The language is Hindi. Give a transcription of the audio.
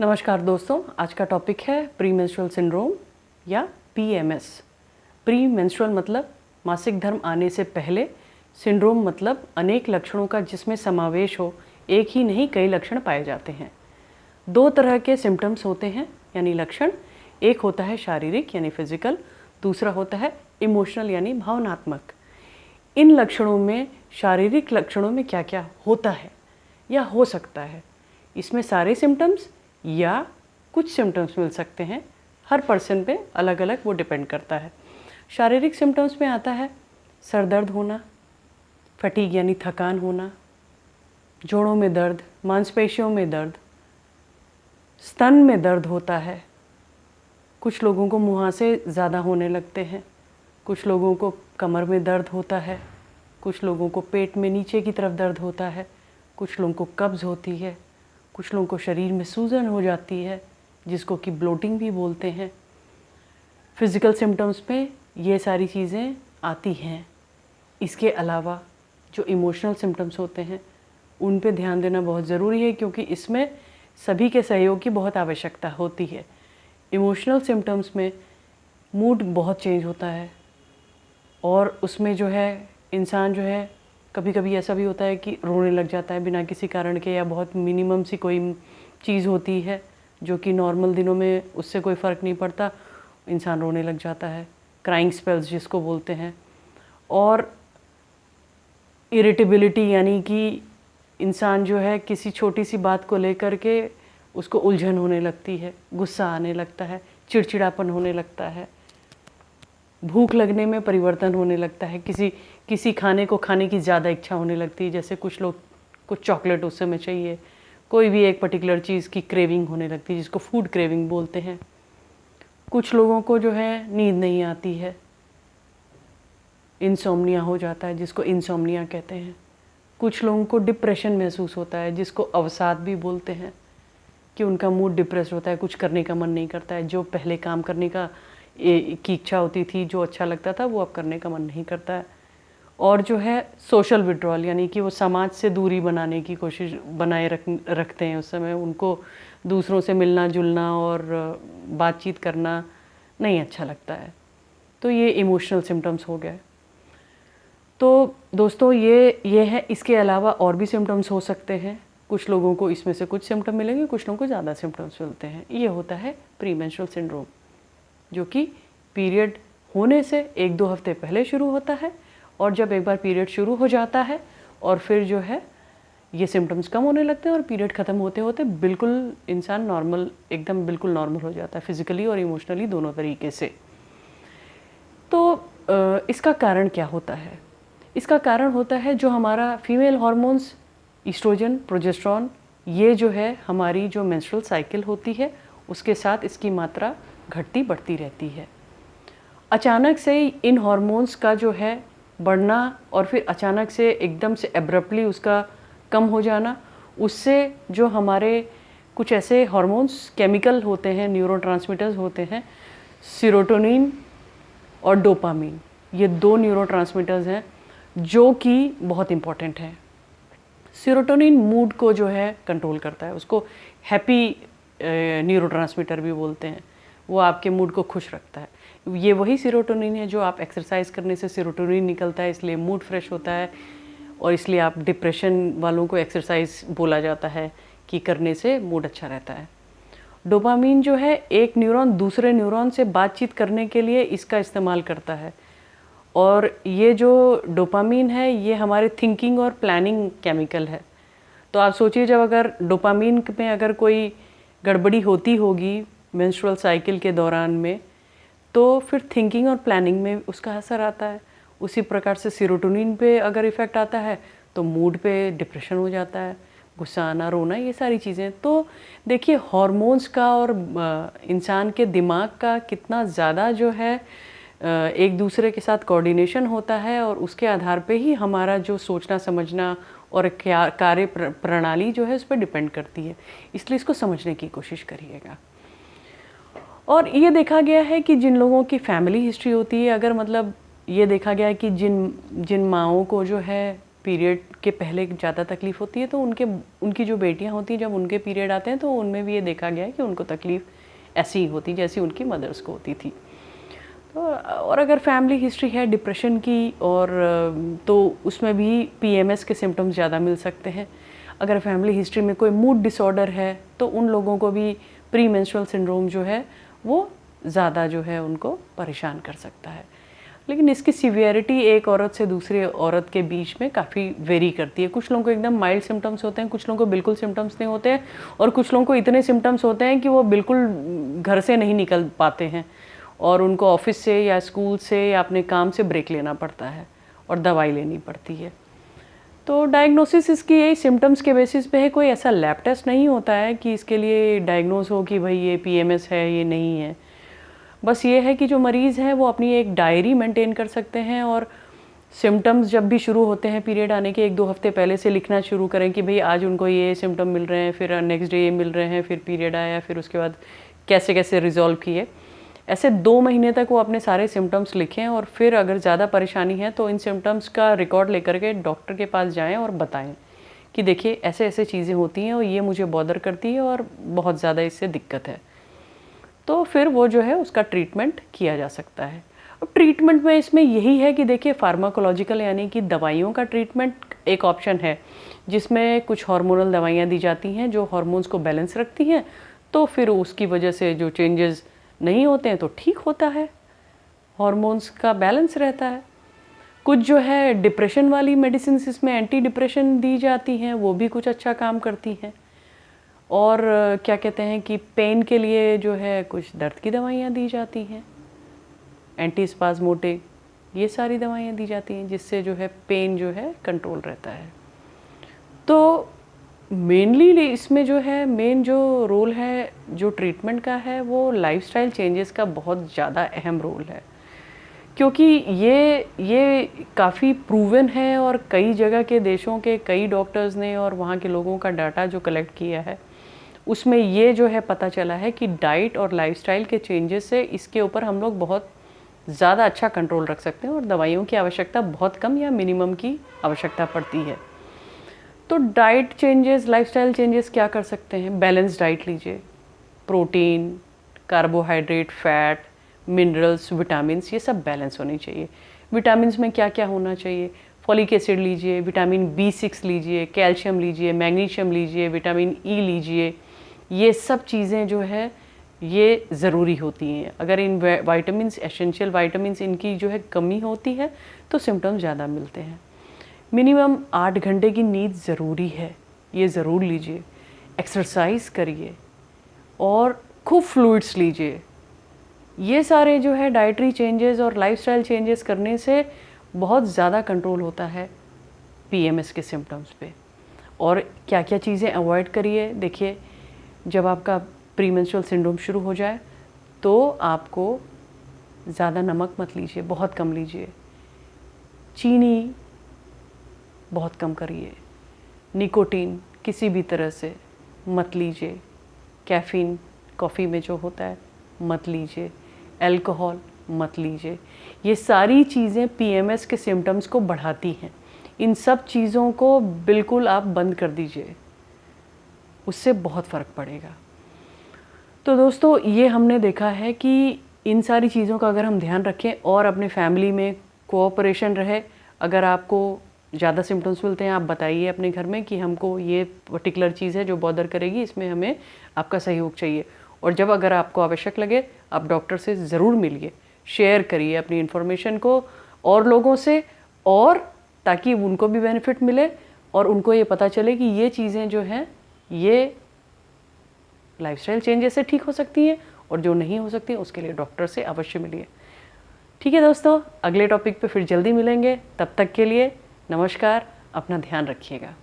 नमस्कार दोस्तों, आज का टॉपिक है प्री मेंस्ट्रुअल सिंड्रोम या पीएमएस। प्री मेंस्ट्रुअल मतलब मासिक धर्म आने से पहले, सिंड्रोम मतलब अनेक लक्षणों का जिसमें समावेश हो, एक ही नहीं कई लक्षण पाए जाते हैं। दो तरह के सिम्टम्स होते हैं यानी लक्षण, एक होता है शारीरिक यानी फिजिकल, दूसरा होता है इमोशनल यानी भावनात्मक। इन लक्षणों में, शारीरिक लक्षणों में क्या क्या होता है या हो सकता है, इसमें सारे सिम्टम्स या कुछ सिम्टम्स मिल सकते हैं। हर पर्सन पे अलग अलग वो डिपेंड करता है। शारीरिक सिम्टम्स में आता है सर दर्द होना, फटीग यानी थकान होना, जोड़ों में दर्द, मांसपेशियों में दर्द, स्तन में दर्द होता है। कुछ लोगों को मुहासे ज़्यादा होने लगते हैं, कुछ लोगों को कमर में दर्द होता है, कुछ लोगों को पेट में नीचे की तरफ दर्द होता है, कुछ लोगों को कब्ज़ होती है, कुछ लोगों को शरीर में सूजन हो जाती है जिसको कि ब्लोटिंग भी बोलते हैं। फिज़िकल सिम्टम्स में ये सारी चीज़ें आती हैं। इसके अलावा जो इमोशनल सिम्टम्स होते हैं उन पे ध्यान देना बहुत ज़रूरी है, क्योंकि इसमें सभी के सहयोग की बहुत आवश्यकता होती है। इमोशनल सिम्टम्स में मूड बहुत चेंज होता है और उसमें जो है इंसान जो है, कभी कभी ऐसा भी होता है कि रोने लग जाता है बिना किसी कारण के, या बहुत मिनिमम सी कोई चीज़ होती है जो कि नॉर्मल दिनों में उससे कोई फ़र्क नहीं पड़ता, इंसान रोने लग जाता है, क्राइंग स्पेल्स जिसको बोलते हैं। और इरिटेबिलिटी यानी कि इंसान जो है किसी छोटी सी बात को लेकर के उसको उलझन होने लगती है, गुस्सा आने लगता है, चिड़चिड़ापन होने लगता है, भूख लगने में परिवर्तन होने लगता है, किसी खाने को खाने की ज़्यादा इच्छा होने लगती है। जैसे कुछ लोग को चॉकलेट उस समय चाहिए, कोई भी एक पर्टिकुलर चीज़ की क्रेविंग होने लगती है जिसको फूड क्रेविंग बोलते हैं। कुछ लोगों को जो है नींद नहीं आती है, इंसोम्निया हो जाता है जिसको इंसोम्निया कहते हैं। कुछ लोगों को डिप्रेशन महसूस होता है जिसको अवसाद भी बोलते हैं, कि उनका मूड डिप्रेस होता है, कुछ करने का मन नहीं करता है, जो पहले काम करने की इच्छा होती थी, जो अच्छा लगता था, वो अब करने का मन नहीं करता है। और जो है सोशल विड्रॉल यानी कि वो समाज से दूरी बनाने की कोशिश बनाए रखते हैं। उस समय उनको दूसरों से मिलना जुलना और बातचीत करना नहीं अच्छा लगता है। तो ये इमोशनल सिम्टम्स हो गए। तो दोस्तों ये है। इसके अलावा और भी सिम्टम्स हो सकते हैं। कुछ लोगों को इसमें से कुछ सिम्टम मिलेंगे, कुछ लोगों को ज़्यादा सिम्टम्स मिलते हैं। ये होता है प्री मेंस्ट्रुअल सिंड्रोम, जो कि पीरियड होने से 1-2 हफ्ते पहले शुरू होता है, और जब एक बार पीरियड शुरू हो जाता है और फिर जो है ये सिम्टम्स कम होने लगते हैं और पीरियड ख़त्म होते होते बिल्कुल इंसान नॉर्मल, एकदम बिल्कुल नॉर्मल हो जाता है, फिज़िकली और इमोशनली दोनों तरीके से। तो इसका कारण क्या होता है? इसका कारण होता है जो हमारा फीमेल हार्मोन्स ईस्ट्रोजन, प्रोजेस्टेरॉन, ये जो है हमारी जो मेंस्ट्रुअल साइकिल होती है उसके साथ इसकी मात्रा घटती बढ़ती रहती है। अचानक से इन हार्मोन्स का जो है बढ़ना और फिर अचानक से एकदम से एब्रप्टली उसका कम हो जाना, उससे जो हमारे कुछ ऐसे हार्मोन्स केमिकल होते हैं, न्यूरोट्रांसमीटर्स होते हैं, सेरोटोनिन और डोपामीन, ये 2 न्यूरोट्रांसमीटर्स हैं जो कि बहुत इम्पॉर्टेंट हैं। सेरोटोनिन मूड को जो है कंट्रोल करता है, उसको हैप्पी न्यूरोट्रांसमीटर भी बोलते हैं, वो आपके मूड को खुश रखता है। ये वही सेरोटोनिन है जो आप एक्सरसाइज करने से सेरोटोनिन निकलता है, इसलिए मूड फ्रेश होता है, और इसलिए आप डिप्रेशन वालों को एक्सरसाइज बोला जाता है कि करने से मूड अच्छा रहता है। डोपामीन जो है, एक न्यूरॉन दूसरे न्यूरॉन से बातचीत करने के लिए इसका इस्तेमाल करता है, और ये जो डोपामीन है ये हमारे थिंकिंग और प्लानिंग केमिकल है। तो आप सोचिए, जब अगर डोपामीन में अगर कोई गड़बड़ी होती होगी मेंस्ट्रुअल साइकिल के दौरान में, तो फिर थिंकिंग और प्लानिंग में उसका असर आता है। उसी प्रकार से सेरोटोनिन पे अगर इफ़ेक्ट आता है तो मूड पे डिप्रेशन हो जाता है, गुस्सा आना, रोना, ये सारी चीज़ें। तो देखिए हार्मोन्स का और इंसान के दिमाग का कितना ज़्यादा जो है एक दूसरे के साथ कोऑर्डिनेशन होता है, और उसके आधार पे ही हमारा जो सोचना समझना और कार्य प्रणाली जो है उस पर डिपेंड करती है। इसलिए इसको समझने की कोशिश करिएगा। और ये देखा गया है कि जिन लोगों की फैमिली हिस्ट्री होती है, अगर मतलब ये देखा गया है कि जिन माँओं को जो है पीरियड के पहले ज़्यादा तकलीफ़ होती है, तो उनकी जो बेटियां होती हैं जब उनके पीरियड आते हैं तो उनमें भी ये देखा गया है कि उनको तकलीफ़ ऐसी ही होती जैसी उनकी मदर्स को होती थी। तो और अगर फैमिली हिस्ट्री है डिप्रेशन की और तो उसमें भी पीएमएस के सिम्टम्स ज़्यादा मिल सकते हैं। अगर फैमिली हिस्ट्री में कोई मूड डिसऑर्डर है तो उन लोगों को भी प्री मेंस्ट्रुअल सिंड्रोम जो है वो ज़्यादा जो है उनको परेशान कर सकता है। लेकिन इसकी सीवियरिटी एक औरत से दूसरी औरत के बीच में काफ़ी वेरी करती है। कुछ लोगों को एकदम माइल्ड सिम्टम्स होते हैं, कुछ लोगों को बिल्कुल सिम्टम्स नहीं होते हैं, और कुछ लोगों को इतने सिम्टम्स होते हैं कि वो बिल्कुल घर से नहीं निकल पाते हैं और उनको ऑफिस से या स्कूल से या अपने काम से ब्रेक लेना पड़ता है और दवाई लेनी पड़ती है। तो डायग्नोसिस इसकी यही सिम्टम्स के बेसिस पे है, कोई ऐसा लैब टेस्ट नहीं होता है कि इसके लिए डायग्नोस हो कि भाई ये पीएमएस है, ये नहीं है। बस ये है कि जो मरीज़ हैं वो अपनी एक डायरी मेंटेन कर सकते हैं और सिम्टम्स जब भी शुरू होते हैं पीरियड आने के 1-2 हफ्ते पहले से लिखना शुरू करें कि भाई आज उनको ये सिम्टम मिल रहे हैं, फिर नेक्स्ट डे ये मिल रहे हैं, फिर पीरियड आया, फिर उसके बाद कैसे कैसे रिजॉल्व किए। ऐसे 2 महीने तक वो अपने सारे सिम्टम्स लिखें और फिर अगर ज़्यादा परेशानी है तो इन सिम्टम्स का रिकॉर्ड लेकर के डॉक्टर के पास जाएँ और बताएँ कि देखिए ऐसे ऐसे चीज़ें होती हैं और ये मुझे बॉदर करती है और बहुत ज़्यादा इससे दिक्कत है। तो फिर वो जो है उसका ट्रीटमेंट किया जा सकता है। अब ट्रीटमेंट में इसमें यही है कि देखिए फार्माकोलॉजिकल यानी कि दवाइयों का ट्रीटमेंट एक ऑप्शन है, जिसमें कुछ हार्मोनल दवाइयाँ दी जाती हैं जो हार्मोन्स को बैलेंस रखती हैं, तो फिर उसकी वजह से जो चेंजेस नहीं होते हैं तो ठीक होता है, हार्मोन्स का बैलेंस रहता है। कुछ जो है डिप्रेशन वाली मेडिसिन इसमें एंटी डिप्रेशन दी जाती हैं, वो भी कुछ अच्छा काम करती हैं। और क्या कहते हैं कि पेन के लिए जो है कुछ दर्द की दवाइयाँ दी जाती हैं, एंटी स्पाज़मोटिक, ये सारी दवाइयाँ दी जाती हैं जिससे जो है पेन जो है कंट्रोल रहता है। तो मेनली इसमें जो है मेन जो रोल है जो ट्रीटमेंट का है वो लाइफस्टाइल चेंजेस का बहुत ज़्यादा अहम रोल है, क्योंकि ये काफ़ी प्रूवन है और कई जगह के देशों के कई डॉक्टर्स ने और वहाँ के लोगों का डाटा जो कलेक्ट किया है उसमें ये जो है पता चला है कि डाइट और लाइफस्टाइल के चेंजेस से इसके ऊपर हम लोग बहुत ज़्यादा अच्छा कंट्रोल रख सकते हैं और दवाइयों की आवश्यकता बहुत कम या मिनिमम की आवश्यकता पड़ती है। तो डाइट चेंजेस, लाइफस्टाइल चेंजेस क्या कर सकते हैं? बैलेंस डाइट लीजिए, protein, carbohydrate, fat, minerals, vitamins, ये सब बैलेंस होनी चाहिए। विटामिन्स में क्या क्या होना चाहिए? फॉलिक एसिड लीजिए, विटामिन B6 लीजिए, कैल्शियम लीजिए, मैग्नीशियम लीजिए, विटामिन E लीजिए। ये सब चीज़ें जो है ये ज़रूरी होती हैं। अगर इन वाइटामिन्स, एसेंशियल वाइटामिन्स, इनकी जो है कमी होती है तो सिम्टम्स ज़्यादा मिलते हैं। मिनिमम 8 घंटे की नींद ज़रूरी है, ये ज़रूर लीजिए। एक्सरसाइज करिए और खूब फ्लूइड्स लीजिए। ये सारे जो है डाइटरी चेंजेस और लाइफस्टाइल चेंजेस करने से बहुत ज़्यादा कंट्रोल होता है पीएमएस के सिम्टम्स पे। और क्या क्या चीज़ें अवॉइड करिए? देखिए, जब आपका प्री मेंस्ट्रुअल सिंड्रोम शुरू हो जाए तो आपको ज़्यादा नमक मत लीजिए, बहुत कम लीजिए। चीनी बहुत कम करिए। निकोटीन किसी भी तरह से मत लीजिए। कैफ़ीन कॉफ़ी में जो होता है मत लीजिए। अल्कोहल मत लीजिए। ये सारी चीज़ें पीएमएस के सिम्टम्स को बढ़ाती हैं। इन सब चीज़ों को बिल्कुल आप बंद कर दीजिए, उससे बहुत फ़र्क पड़ेगा। तो दोस्तों, ये हमने देखा है कि इन सारी चीज़ों का अगर हम ध्यान रखें और अपने फैमिली में कोऑपरेशन रहे, अगर आपको ज़्यादा सिम्टम्स मिलते हैं आप बताइए अपने घर में कि हमको ये पर्टिकुलर चीज़ है जो बॉदर करेगी, इसमें हमें आपका सहयोग चाहिए। और जब अगर आपको आवश्यक लगे आप डॉक्टर से ज़रूर मिलिए, शेयर करिए अपनी इन्फॉर्मेशन को और लोगों से, और ताकि उनको भी बेनिफिट मिले और उनको ये पता चले कि ये चीज़ें जो हैं ये लाइफस्टाइल चेंजेस से ठीक हो सकती हैं और जो नहीं हो सकती हैं उसके लिए डॉक्टर से अवश्य मिलिए। ठीक है दोस्तों, अगले टॉपिक पे फिर जल्दी मिलेंगे। तब तक के लिए नमस्कार, अपना ध्यान रखिएगा।